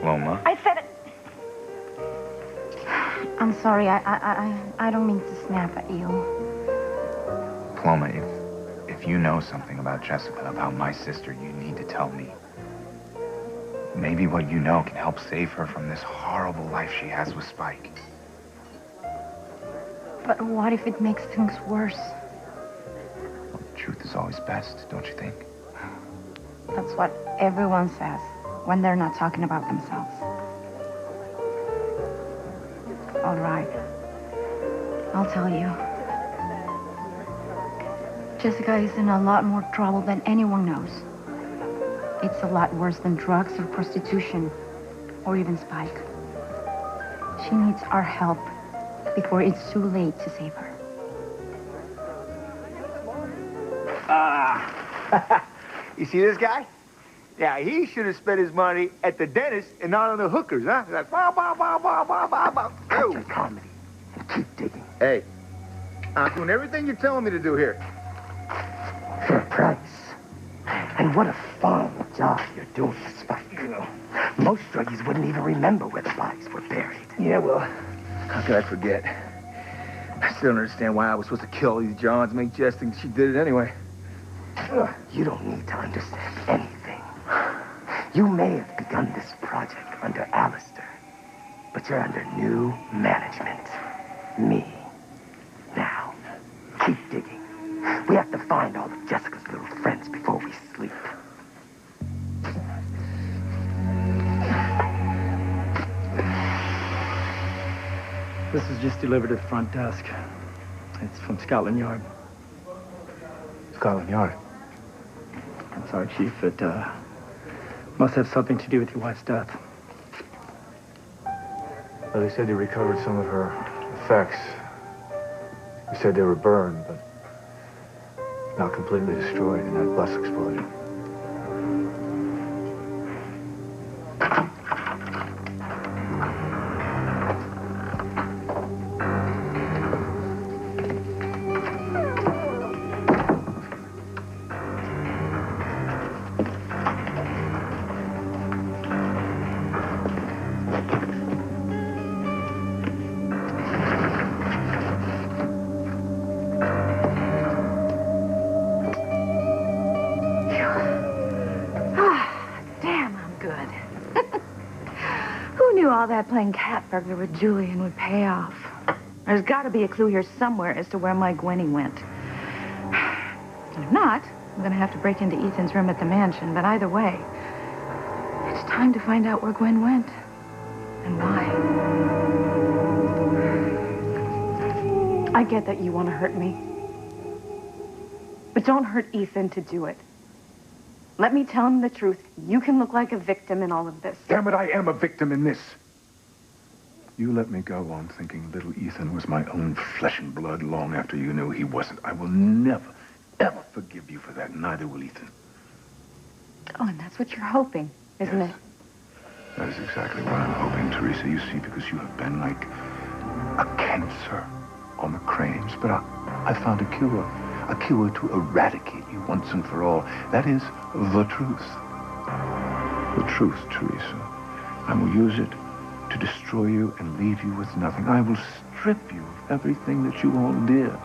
Paloma. I said it. I'm sorry. I don't mean to snap at you. Paloma, if you know something about Jessica, about my sister, you need to tell me. Maybe what you know can help save her from this horrible life she has with Spike. But what if it makes things worse? Well, the truth is always best, don't you think? That's what everyone says when they're not talking about themselves. All right. I'll tell you. Jessica is in a lot more trouble than anyone knows. It's a lot worse than drugs or prostitution, or even Spike. She needs our help before it's too late to save her. You see this guy? Yeah, he should have spent his money at the dentist and not on the hookers, huh? Like, bow, bow, bow, bow, bow, bow, bow. Cut your comedy and keep digging. Hey, I'm doing everything you're telling me to do here. For a price. And what a fine job you're doing for Spike. Most druggies wouldn't even remember where the bodies were buried. Yeah, well, how could I forget? I still don't understand why I was supposed to kill all these Johns, make Jess think she did it anyway. You don't need to understand anything. You may have begun this project under Alistair, but you're under new management. Me. Now, keep digging. We have to find all of Jessica's little friends before we sleep. This is just delivered at the front desk. It's from Scotland Yard. Scotland Yard? I'm sorry, Chief. It must have something to do with your wife's death. Well, they said they recovered some of her effects. They said they were burned, but not completely destroyed in that bus explosion. That playing cat burglar with Julian would pay off. There's got to be a clue here somewhere as to where my Gwenny went. And if not, I'm going to have to break into Ethan's room at the mansion. But either way, it's time to find out where Gwen went and why. I get that you want to hurt me. But don't hurt Ethan to do it. Let me tell him the truth. You can look like a victim in all of this. Damn it, I am a victim in this. You let me go on thinking little Ethan was my own flesh and blood long after you knew he wasn't. I will never, ever forgive you for that. Neither will Ethan. Oh, and that's what you're hoping, isn't it? That is exactly what I'm hoping, Teresa. You see, because you have been like a cancer on the Cranes. But I found a cure to eradicate you once and for all. That is the truth. The truth, Teresa. I will use it to destroy you and leave you with nothing. I will strip you of everything that you hold dear.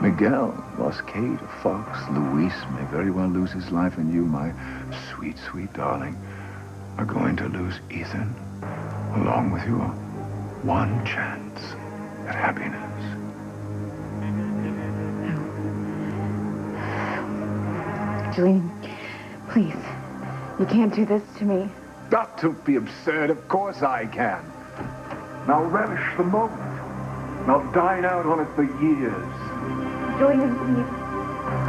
Miguel lost Kate, a fox. Luis may very well lose his life, and you, my sweet, sweet darling, are going to lose Ethan, along with your one chance at happiness. Julian, please. You can't do this to me. Not to be absurd, of course I can. Now relish the moment. Now dine out on it for years. Julian, please.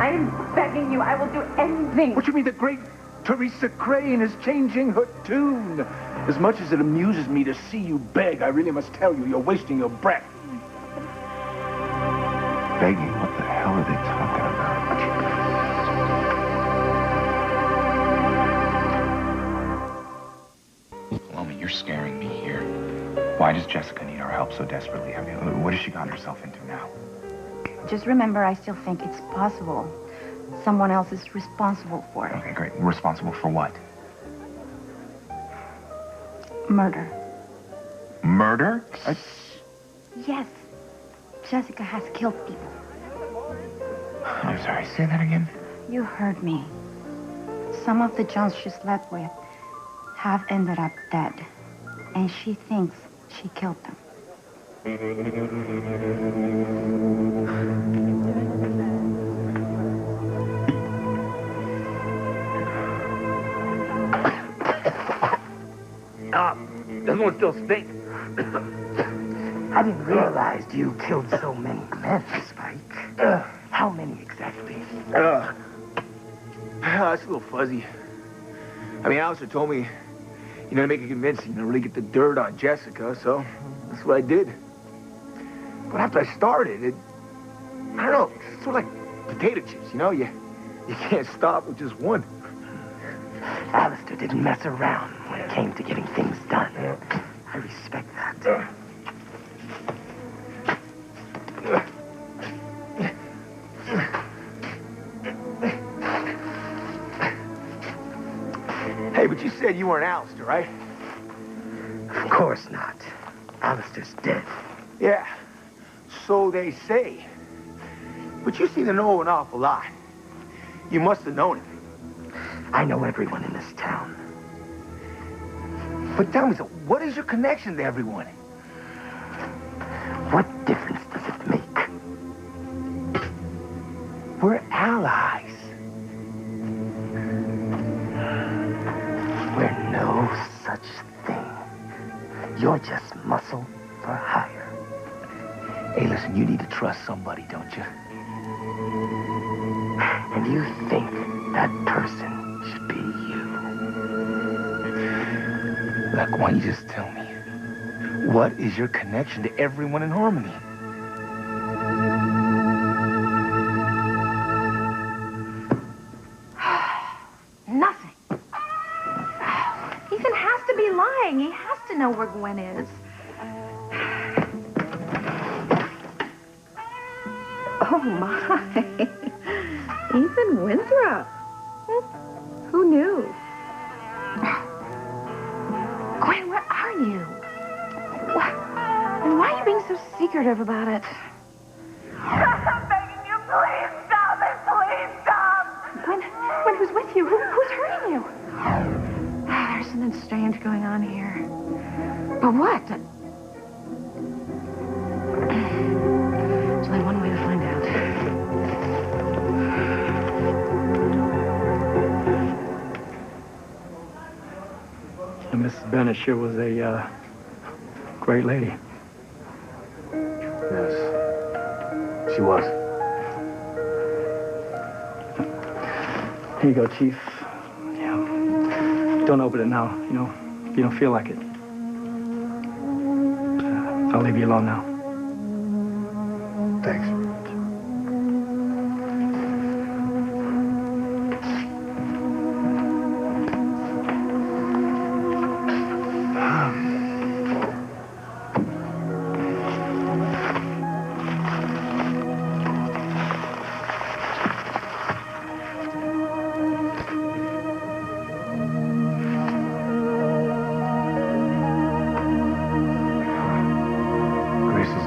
I am begging you. I will do anything. What you mean the great Teresa Crane is changing her tune? As much as it amuses me to see you beg, I really must tell you, you're wasting your breath. Begging? What the hell are they talking about? Paloma, you're scaring me here. Why does Jessica need our help so desperately? I mean, what has she gotten herself into now? Just remember, I still think it's possible. Someone else is responsible for it. Okay, great. Responsible for what? Murder. Murder? Yes. Jessica has killed people. I'm sorry, say that again? You heard me. Some of the Johns she slept with have ended up dead. And she thinks she killed them. This one still stinks. I didn't realize you killed so many men, Spike. How many exactly? That's a little fuzzy. I mean, Alistair told me, to make it convincing, really get the dirt on Jessica, so that's what I did. But after I started, I don't know, it's sort of like potato chips, you can't stop with just one. Alistair didn't mess around when it came to getting things done. I respect that. Hey, but you said you weren't Alistair, right? Of course not. Alistair's dead. Yeah, so they say. But you seem to know an awful lot. You must have known him. I know everyone in this town. But tell me, so what is your connection to everyone? What difference does it make? We're allies. We're no such thing. You're just muscle for hire. Hey, listen, you need to trust somebody, don't you? And you think that person should be you. Look, why don't you just tell me? What is your connection to everyone in Harmony? Nothing. Ethan has to be lying. He has to know where Gwen is. Oh, my. Ethan Winthrop. Who knew? Gwen, where are you? And why are you being so secretive about it? I'm begging you, please stop it, please stop! Gwen, who's with you? Who's hurting you? There's something strange going on here. But what? There's only one way to find out. And Mrs. Bennett sure was a great lady. Yes, she was. Here you go, Chief. Yeah. Don't open it now, if you don't feel like it. I'll leave you alone now. Thanks.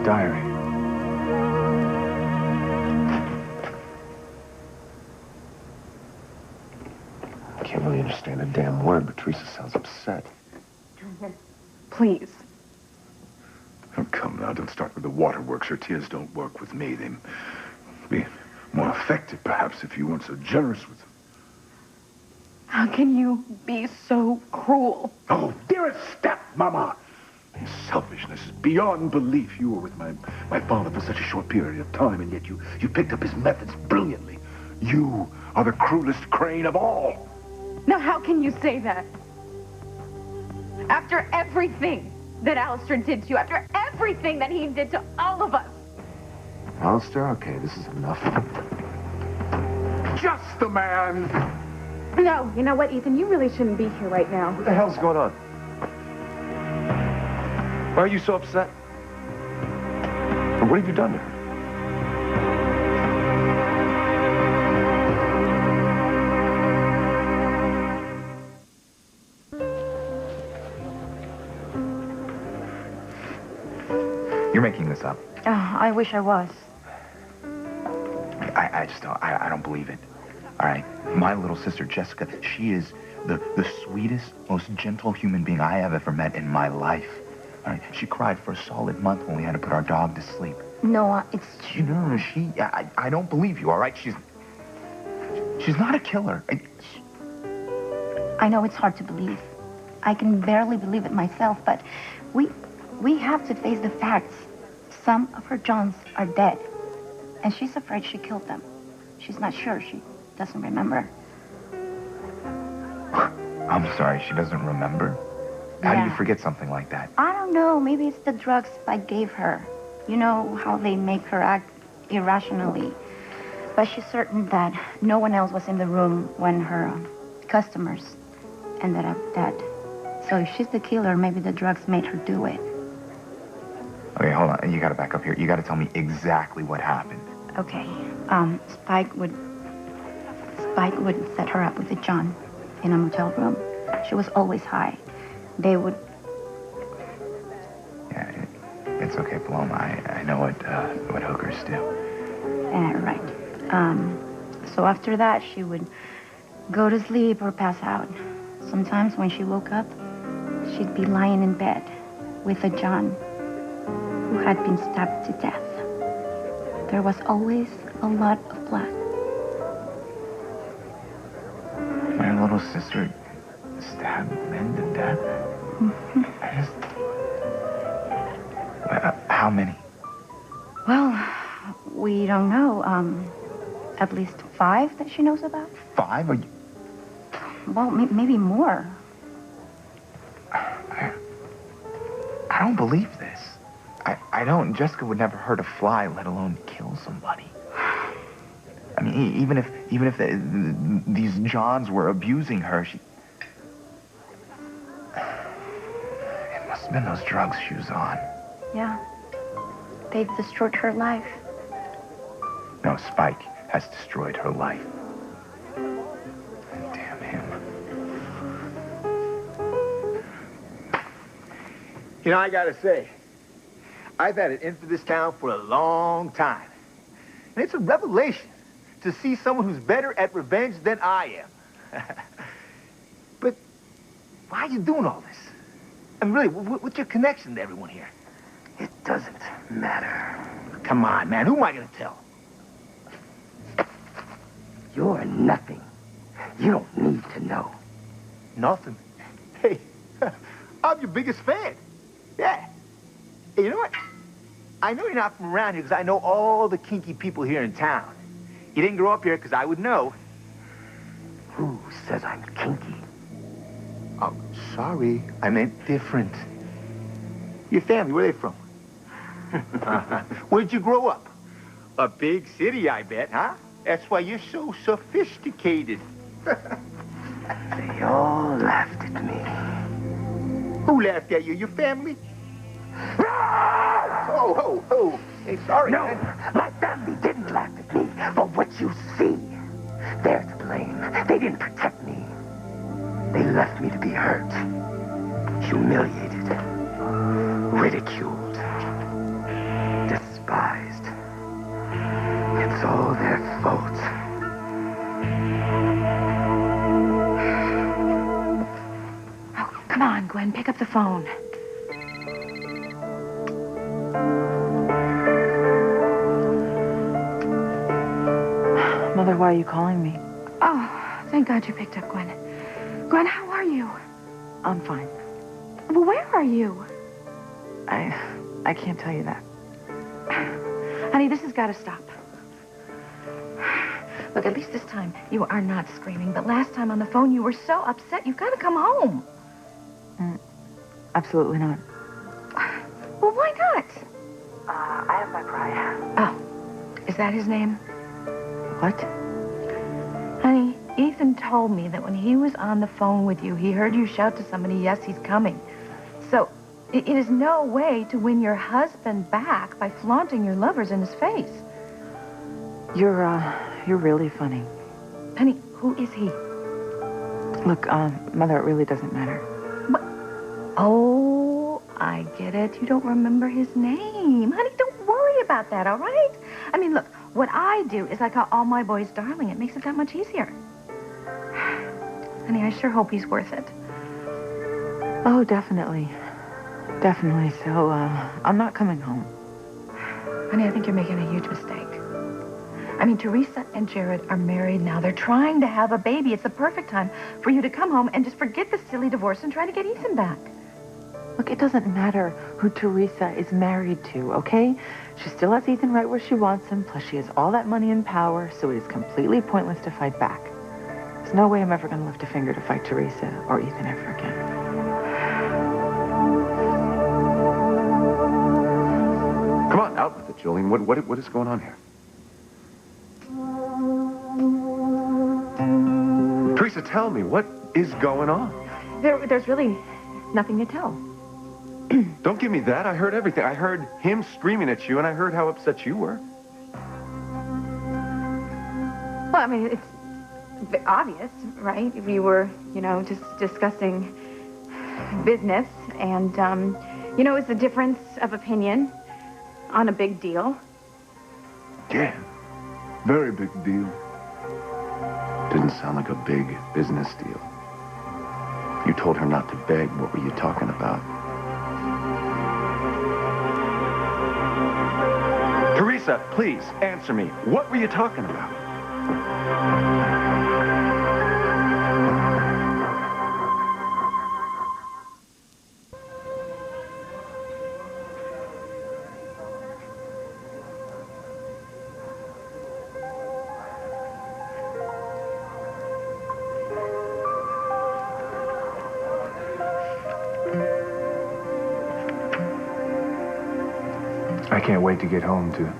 Diary. I can't really understand a damn word, but Teresa sounds upset. Please. Oh, come now, don't start with the waterworks. Her tears don't work with me. They'd be more effective, perhaps, if you weren't so generous with them. How can you be so cruel? Oh, dearest stepmama! Your selfishness is beyond belief. You were with my father for such a short period of time, and yet you picked up his methods brilliantly. You are the cruelest crane of all. Now, how can you say that? After everything that Alistair did to you, after everything that he did to all of us. Alistair, okay, this is enough. Just the man! No, you know what, Ethan? You really shouldn't be here right now. What the hell's going on? Why are you so upset? And what have you done to her? You're making this up. Oh, I wish I was. I just don't, I don't believe it. All right? My little sister, Jessica, she is the sweetest, most gentle human being I have ever met in my life. All right? She cried for a solid month when we had to put our dog to sleep. No, it's true. No, I don't believe you, all right? She's not a killer. I know it's hard to believe. I can barely believe it myself, but we have to face the facts. Some of her Johns are dead, and she's afraid she killed them. She's not sure. She doesn't remember. I'm sorry, she doesn't remember? How do Yeah. you forget something like that? I don't know. Maybe it's the drugs I gave her. You know how they make her act irrationally. But she's certain that no one else was in the room when her customers ended up dead. So if she's the killer, maybe the drugs made her do it. Okay, hold on. You gotta back up here. You gotta tell me exactly what happened. Okay. Spike would set her up with a John in a motel room. She was always high. They would... Yeah, it's okay, Paloma. I know what hookers do. Right. So after that, she would go to sleep or pass out. Sometimes when she woke up, she'd be lying in bed with a John who had been stabbed to death. There was always a lot of blood. My little sister stabbed men to death? Mm-hmm. How many? Well, we don't know. At least 5 that she knows about. 5? Are you... Well, maybe more. I don't believe this. I don't. Jessica would never hurt a fly, let alone kill somebody. I mean, even if these Johns were abusing her, she... It must have been those drugs she was on. Yeah. They've destroyed her life. No, Spike has destroyed her life. Damn him. You know, I gotta say, I've had it in for this town for a long time. And it's a revelation to see someone who's better at revenge than I am. But why are you doing all this? I mean, really, what's your connection to everyone here? It doesn't matter. Come on, man, who am I gonna tell? You're nothing. You don't need to know. Nothing. Hey, I'm your biggest fan. Yeah. Hey, you know what? I know you're not from around here because I know all the kinky people here in town. You didn't grow up here because I would know. Who says I'm kinky? Oh, sorry. I meant different. Your family, where are they from? Where'd you grow up? A big city, I bet, huh? That's why you're so sophisticated. They all laughed at me. Who laughed at you? Your family? Oh. Hey, sorry. No, man. my family didn't laugh at me for what you see. They're to blame. They didn't protect me. They left me to be hurt, humiliated, ridiculed, despised. It's all their fault. Oh, come on, Gwen, pick up the phone. Mother, why are you calling me? Oh, thank God you picked up, Gwen. Gwen, how are you? I'm fine. Well, where are you? I can't tell you that. Honey, this has got to stop. Look, at least this time you are not screaming. But last time on the phone, you were so upset. You've got to come home. Absolutely not. Well, why not? I have my pride. Oh, is that his name? What? Honey, Ethan told me that when he was on the phone with you, he heard you shout to somebody, yes, he's coming. So it is no way to win your husband back by flaunting your lovers in his face. You're really funny. Honey, who is he? Look, Mother, it really doesn't matter. What? Oh, I get it. You don't remember his name. Honey, don't worry about that, all right? I mean, look, what I do is I call all my boys darling. It makes it that much easier. Honey, I sure hope he's worth it. Oh, definitely. Definitely. So, I'm not coming home. Honey, I think you're making a huge mistake. I mean, Teresa and Jared are married now. They're trying to have a baby. It's the perfect time for you to come home and just forget the silly divorce and try to get Ethan back. Look, it doesn't matter who Teresa is married to, okay? She still has Ethan right where she wants him, plus she has all that money and power, so it is completely pointless to fight back. There's no way I'm ever going to lift a finger to fight Teresa or Ethan ever again. Come on, out with it, Julian. What is going on here? Teresa, tell me, what is going on? There's really nothing to tell. Don't give me that. I heard everything. I heard him screaming at you, and I heard how upset you were. Well, I mean, it's obvious, right? We were, just discussing business, and, it's a difference of opinion on a big deal. Yeah, very big deal. Didn't sound like a big business deal. You told her not to beg. What were you talking about? Teresa, please, answer me. What were you talking about? I can't wait to get home to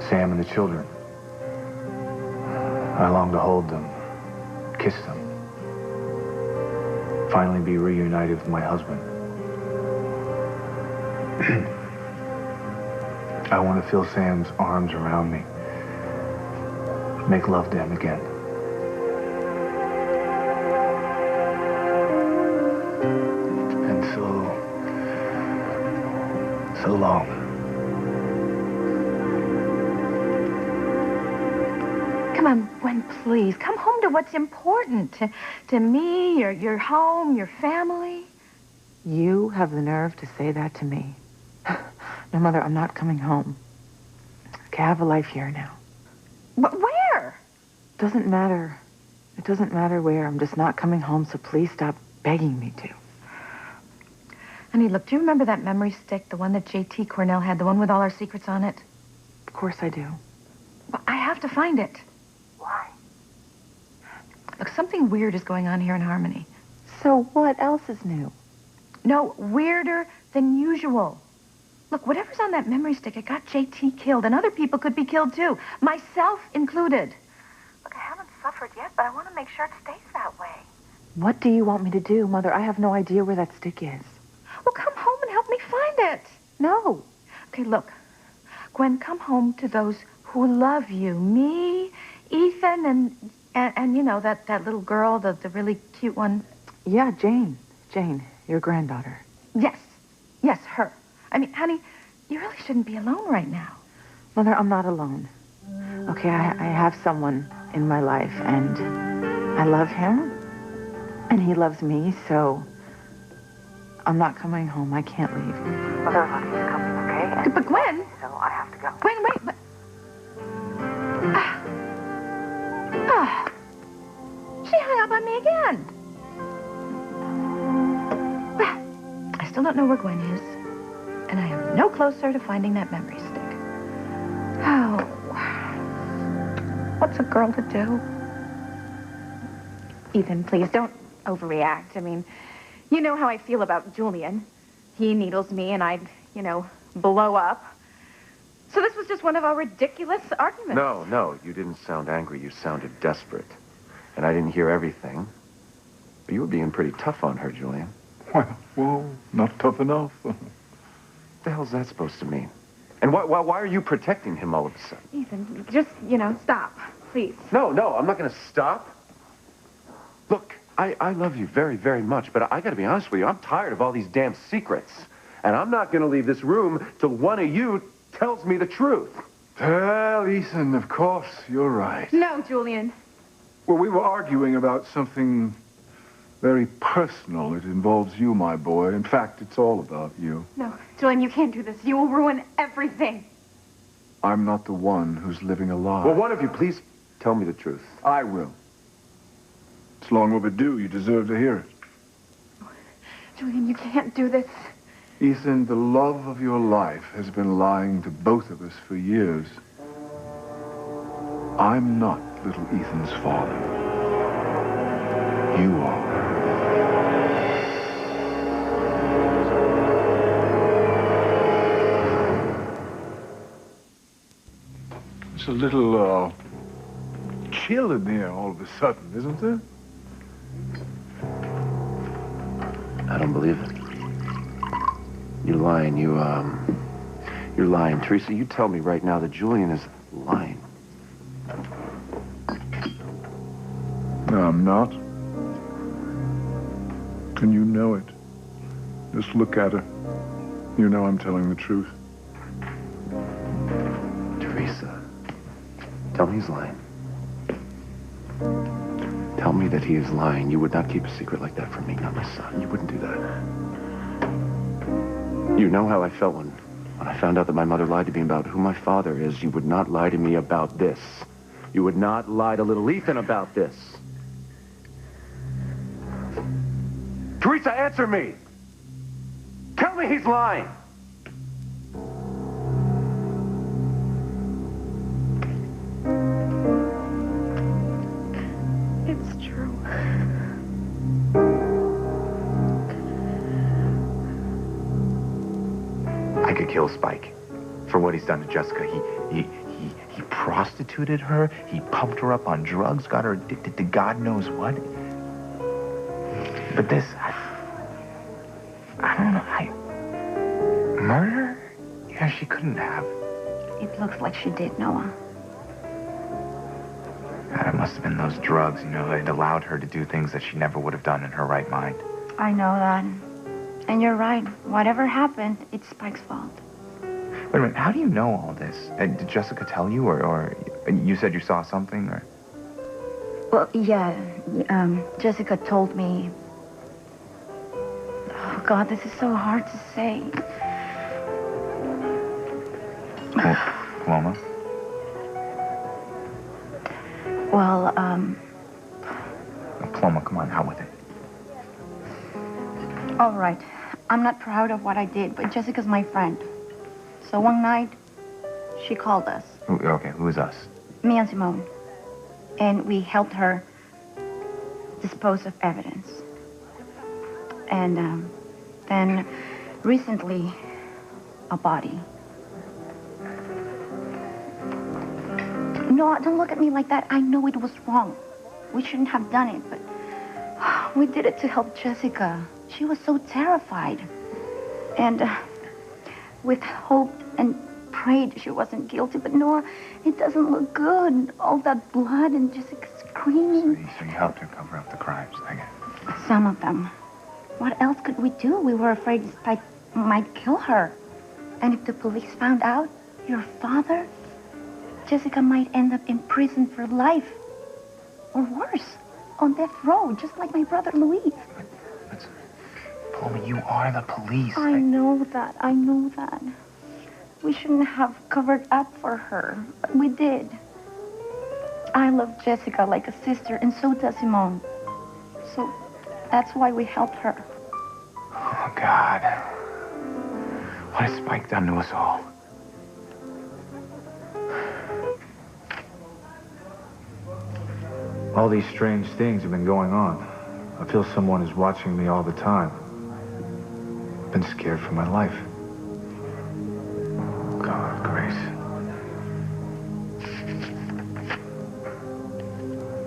Sam and the children. I long to hold them, kiss them, finally be reunited with my husband. I want to feel Sam's arms around me, make love to him again. And so long. Come on, Gwen, please. Come home to what's important. To me, your home, your family. You have the nerve to say that to me. No, Mother, I'm not coming home. Okay, I have a life here now. But where? Doesn't matter. It doesn't matter where. I'm just not coming home, so please stop begging me to. Honey, look, do you remember that memory stick, the one that J.T. Cornell had, the one with all our secrets on it? Of course I do. Well, I have to find it. Why? Look, something weird is going on here in Harmony. So what else is new? No, weirder than usual. Look, whatever's on that memory stick, it got J.T. killed, and other people could be killed, too. Myself included. Look, I haven't suffered yet, but I want to make sure it stays that way. What do you want me to do, Mother? I have no idea where that stick is. Well, come home and help me find it. No. Okay, look. Gwen, come home to those who love you. Me, Ethan, and you know, that little girl, the really cute one. Yeah, Jane. Jane, your granddaughter. Yes, her. I mean, honey, you really shouldn't be alone right now. Mother, I'm not alone. Okay, I have someone in my life, and I love him, and he loves me, so I'm not coming home. I can't leave. Mother, look, he's coming, okay? And but Gwen... So I have to go. Gwen, wait, but... She hung up on me again. Well, I still don't know where Gwen is, and I am no closer to finding that memory stick. Oh, what's a girl to do? Ethan, please, don't overreact. I mean, you know how I feel about Julian. He needles me, and I'd, blow up. So this was just one of our ridiculous arguments. No, you didn't sound angry. You sounded desperate. And I didn't hear everything. But you were being pretty tough on her, Julian. Well, not tough enough. What the hell's that supposed to mean? And why are you protecting him all of a sudden? Ethan, just, stop, please. No, I'm not going to stop. Look, I love you very, very much, but I got to be honest with you. I'm tired of all these damn secrets. And I'm not going to leave this room till one of you tells me the truth. Well, Ethan, of course, you're right. No, Julian. Well, we were arguing about something very personal. It involves you, my boy. In fact, it's all about you. No, Julian, you can't do this. You will ruin everything. I'm not the one who's living a lie. Well, one of you, please tell me the truth. I will. It's long overdue. You deserve to hear it. Julian, you can't do this. Ethan, the love of your life has been lying to both of us for years. I'm not little Ethan's father. You are. It's a little, chill in here all of a sudden, isn't there? I don't believe it. You're lying. You're lying. Teresa, you tell me right now that Julian is lying. No, I'm not. And you know it. Just look at her. You know I'm telling the truth. Teresa, tell me he's lying. Tell me that he is lying. You would not keep a secret like that from me, not my son. You wouldn't do that. You know how I felt when I found out that my mother lied to me about who my father is. You would not lie to me about this. You would not lie to little Ethan about this. Teresa, answer me. Tell me he's lying. It's true. I could kill Spike for what he's done to Jessica. He prostituted her. He pumped her up on drugs, got her addicted to God knows what. But this, I don't know. Murder? Yeah, she couldn't have. It looks like she did, Noah. God, it must have been those drugs, you know. It allowed her to do things that she never would have done in her right mind. I know that. And you're right. Whatever happened, it's Spike's fault. Wait a minute, how do you know all this? Did Jessica tell you, or you said you saw something, or? Well, yeah. Jessica told me. Oh, God, this is so hard to say. Paloma? Well, Paloma, come on, out with it. All right. I'm not proud of what I did, but Jessica's my friend. So one night, she called us. Okay, who is us? Me and Simone. And we helped her dispose of evidence. And then recently, a body. No, don't look at me like that. I know it was wrong. We shouldn't have done it, but we did it to help Jessica. She was so terrified. And we hoped and prayed she wasn't guilty, but Noah, it doesn't look good. All that blood and Jessica screaming. So you helped her cover up the crimes, I guess. Some of them. What else could we do? We were afraid Spike might kill her. And if the police found out, your father, Jessica might end up in prison for life. Or worse, on death row, just like my brother Luis. Paloma, you are the police. I know that. I know that. We shouldn't have covered up for her, but we did. I love Jessica like a sister, and so does Simone. So that's why we helped her. Oh, God. What has Spike done to us all? All these strange things have been going on. I feel someone is watching me all the time. I've been scared for my life. God, Grace.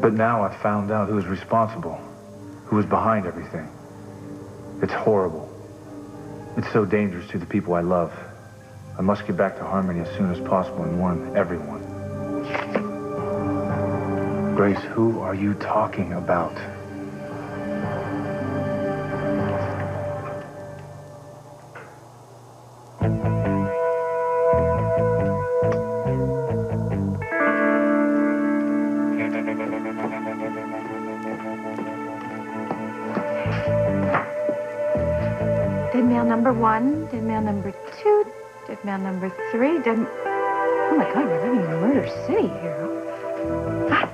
But now I've found out who's responsible, who is behind everything. It's horrible. It's so dangerous to the people I love. I must get back to Harmony as soon as possible and warn everyone. Grace, who are you talking about? Dead mail number 1, dead mail number 2, dead mail number 3, dead... Oh my God, we're living in a murder city here. Ah.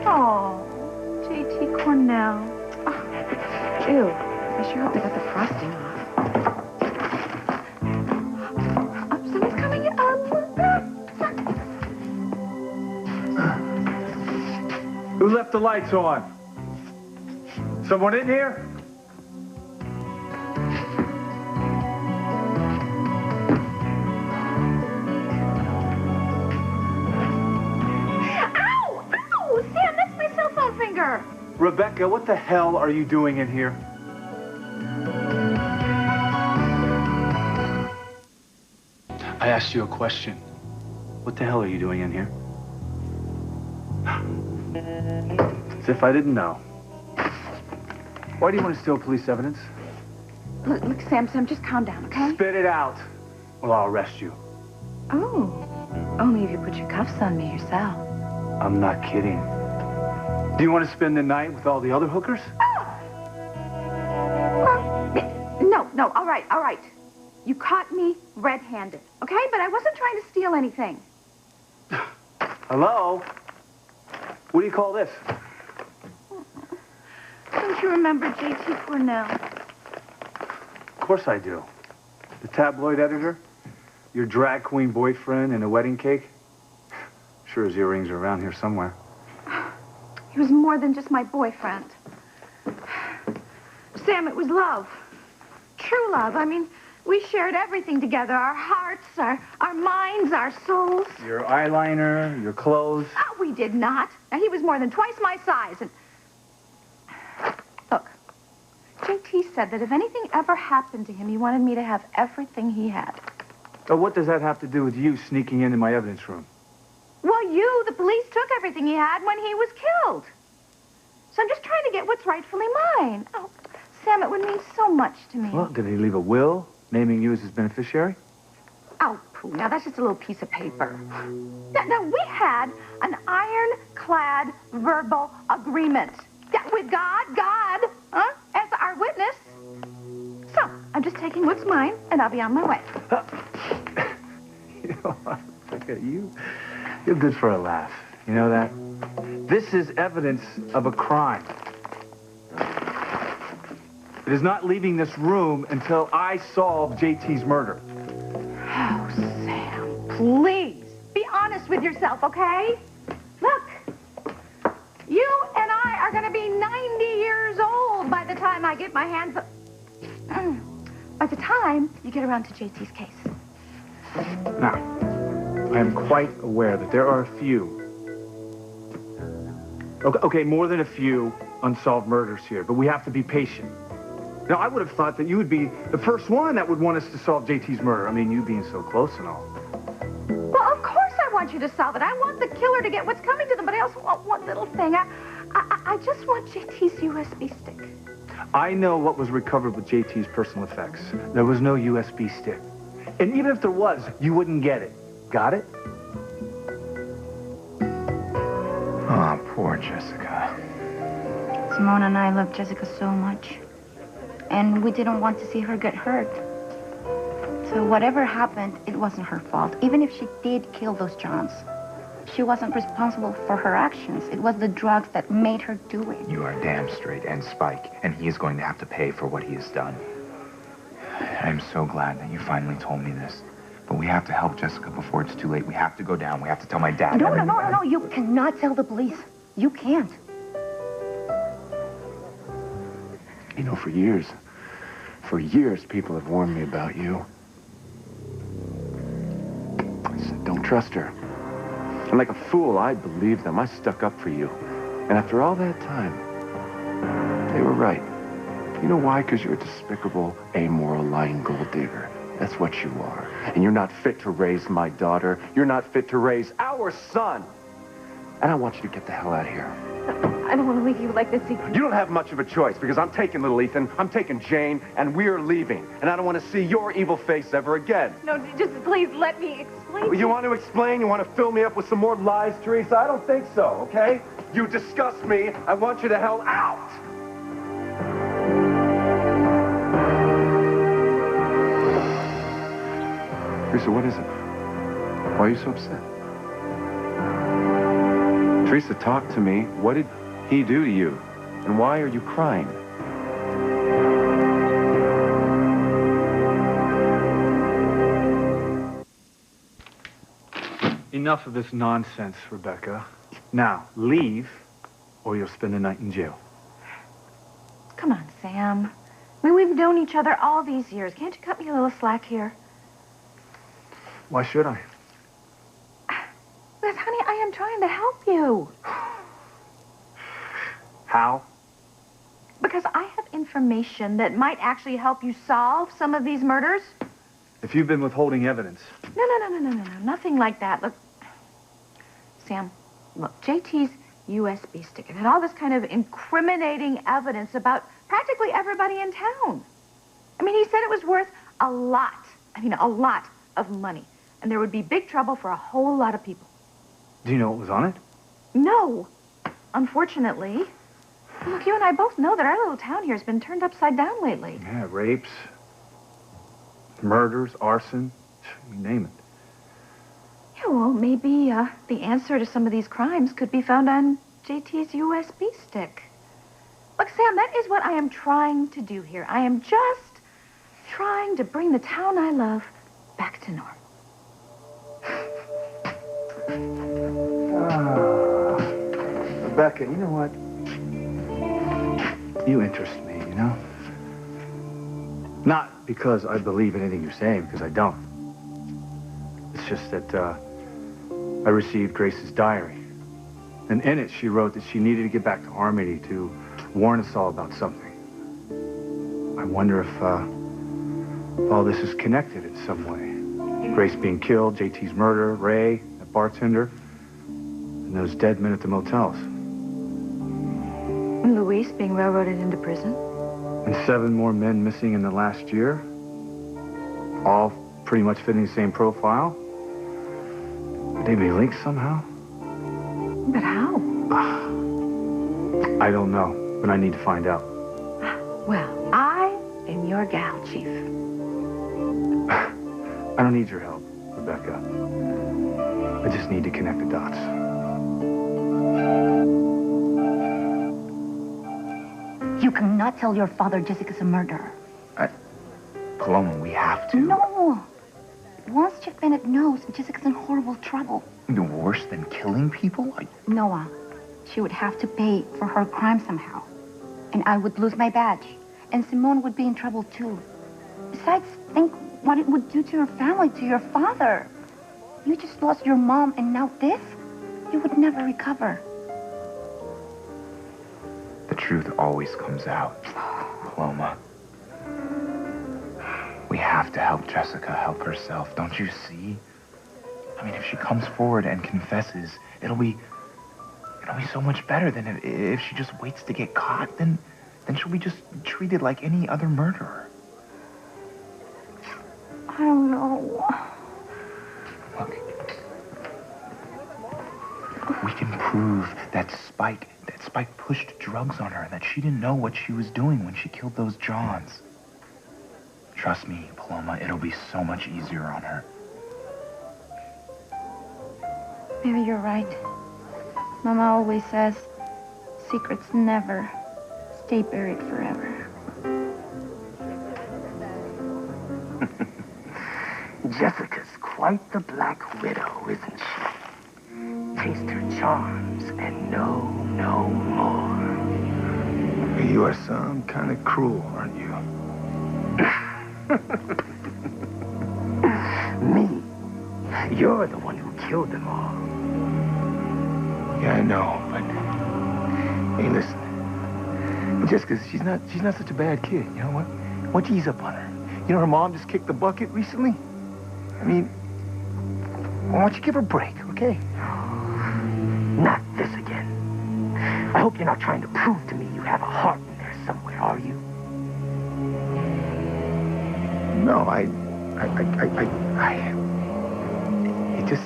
Oh, J.T. Cornell. Oh, ew. I sure hope they got the frosting off. Oh, someone's coming in. Who left the lights on? Someone in here? Rebecca, what the hell are you doing in here? I asked you a question. What the hell are you doing in here? As if I didn't know. Why do you want to steal police evidence? Look, Sam, just calm down, okay? Spit it out, or I'll arrest you. Oh, only if you put your cuffs on me yourself. I'm not kidding. Do you want to spend the night with all the other hookers? No, all right. You caught me red-handed, okay? But I wasn't trying to steal anything. Hello? What do you call this? Don't you remember J.T. Cornell? Of course I do. The tabloid editor? Your drag queen boyfriend and a wedding cake? Sure his earrings are around here somewhere. He was more than just my boyfriend. Sam, it was love. True love. I mean, we shared everything together. Our hearts, our minds, our souls. Your eyeliner, your clothes. Oh, we did not. Now, he was more than twice my size. And look, J.T. said that if anything ever happened to him, he wanted me to have everything he had. Oh, what does that have to do with you sneaking into my evidence room? Well, the police took everything he had when he was killed. So I'm just trying to get what's rightfully mine. Oh, Sam, it would mean so much to me. Well, did he leave a will naming you as his beneficiary? Oh, pooh, now that's just a little piece of paper. Now we had an ironclad verbal agreement. Yeah, with God, as our witness. So, I'm just taking what's mine, and I'll be on my way. You know what? Look at you. You're good for a laugh. You know that? This is evidence of a crime. It is not leaving this room until I solve JT's murder. Oh, Sam, please, be honest with yourself, okay? Look, you and I are going to be 90 years old by the time I get my hands... By the time you get around to JT's case. Now, I am quite aware that there are a few, okay, more than a few unsolved murders here, but we have to be patient. Now, I would have thought that you would be the first one that would want us to solve JT's murder. I mean, you being so close and all. Well, of course I want you to solve it. I want the killer to get what's coming to them, but I also want one little thing. I just want JT's USB stick. I know what was recovered with JT's personal effects. There was no USB stick. And even if there was, you wouldn't get it. Got it? Oh, poor Jessica. Simone and I love Jessica so much. And we didn't want to see her get hurt. So whatever happened, it wasn't her fault. Even if she did kill those Johns, she wasn't responsible for her actions. It was the drugs that made her do it. You are damn straight, and Spike, and he is going to have to pay for what he has done. I'm so glad that you finally told me this. But we have to help Jessica before it's too late. We have to go down. We have to tell my dad. No. You cannot tell the police. You can't. You know, for years, people have warned me about you. I said, don't trust her. And like a fool, I believed them. I stuck up for you. And after all that time, they were right. You know why? Because you're a despicable, amoral, lying gold digger. That's what you are. And you're not fit to raise my daughter. You're not fit to raise our son. And I want you to get the hell out of here. I don't want to leave you like this, Ethan. You don't have much of a choice because I'm taking little Ethan, I'm taking Jane, and we're leaving. And I don't want to see your evil face ever again. No, just please let me explain. You want to explain? You want to fill me up with some more lies, Teresa? I don't think so, okay? You disgust me. I want you to hell out. Teresa, what is it? Why are you so upset? Teresa, talk to me. What did he do to you? And why are you crying? Enough of this nonsense, Rebecca. Now, leave, or you'll spend the night in jail. Come on, Sam. I mean, we've known each other all these years. Can't you cut me a little slack here? Why should I? Because, honey, I am trying to help you. How? Because I have information that might actually help you solve some of these murders. If you've been withholding evidence. No. Nothing like that. Look, Sam, look, JT's USB stick. It had all this kind of incriminating evidence about practically everybody in town. I mean, he said it was worth a lot. I mean, a lot of money. And there would be big trouble for a whole lot of people. Do you know what was on it? No, unfortunately. Look, you and I both know that our little town here has been turned upside down lately. Yeah, rapes, murders, arson, you name it. Yeah, well, maybe the answer to some of these crimes could be found on JT's USB stick. Look, Sam, that is what I am trying to do here. I am just trying to bring the town I love back to normal. Rebecca, you know what? You interest me, you know? Not because I believe anything you're saying, because I don't. It's just that I received Grace's diary. And in it, she wrote that she needed to get back to Harmony to warn us all about something. I wonder if all this is connected in some way. Grace being killed, JT's murder, Ray, that bartender, and those dead men at the motels. And Luis being railroaded into prison. And 7 more men missing in the last year. All pretty much fitting the same profile. Would they be linked somehow? But how? I don't know, but I need to find out. Well, I am your gal, Chief. I don't need your help, Rebecca. I just need to connect the dots. You cannot tell your father Jessica's a murderer. Paloma, we have to. No. Once Jeff Bennett knows, Jessica's in horrible trouble. Worse than killing people? Noah, she would have to pay for her crime somehow. And I would lose my badge. And Simone would be in trouble, too. Besides, think what it would do to your family, to your father. You just lost your mom, and now this? You would never recover. The truth always comes out, Paloma. We have to help Jessica help herself, don't you see? I mean, if she comes forward and confesses, it'll be so much better than if she just waits to get caught. Then she'll be just treated like any other murderer. I don't know. Look, we can prove that Spike pushed drugs on her and that she didn't know what she was doing when she killed those Johns. Trust me, Paloma, it'll be so much easier on her. Maybe you're right. Mama always says, secrets never stay buried forever. Jessica's quite the Black Widow, isn't she? Taste her charms and no more. You are some kind of cruel, aren't you? Me? You're the one who killed them all. Yeah, I know, but hey, listen. Jessica, she's not such a bad kid. You know what? Why don't you ease up on her? You know, her mom just kicked the bucket recently. I mean, why don't you give her a break, okay? Not this again. I hope you're not trying to prove to me you have a heart in there somewhere, are you? No, it just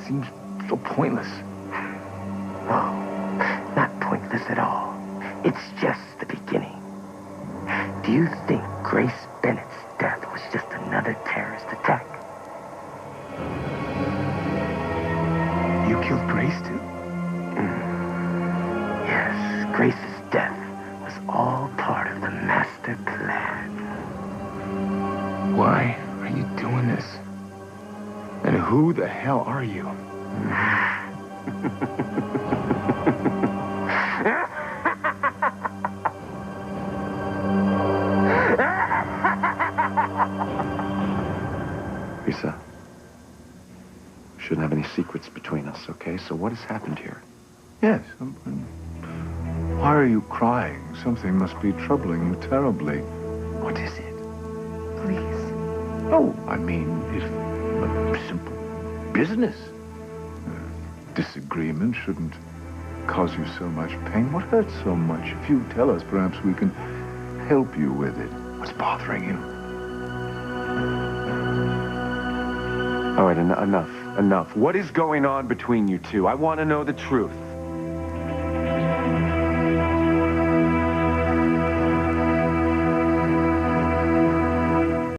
seems so pointless. No, not pointless at all. It's just the beginning. Do you think Grace Bennett's death was just another terrorist attack? You killed Grace, too? Yes, Grace's death was all part of the master plan. Why are you doing this? And who the hell are you? Risa, we shouldn't have any secrets between us, okay? So what has happened here? Yes. Why are you crying? Something must be troubling you terribly. What is it? Please. Oh, I mean, it's a simple business. Disagreement shouldn't cause you so much pain. What hurts so much? If you tell us, perhaps we can help you with it. What's bothering you? All right, enough. What is going on between you two? I want to know the truth.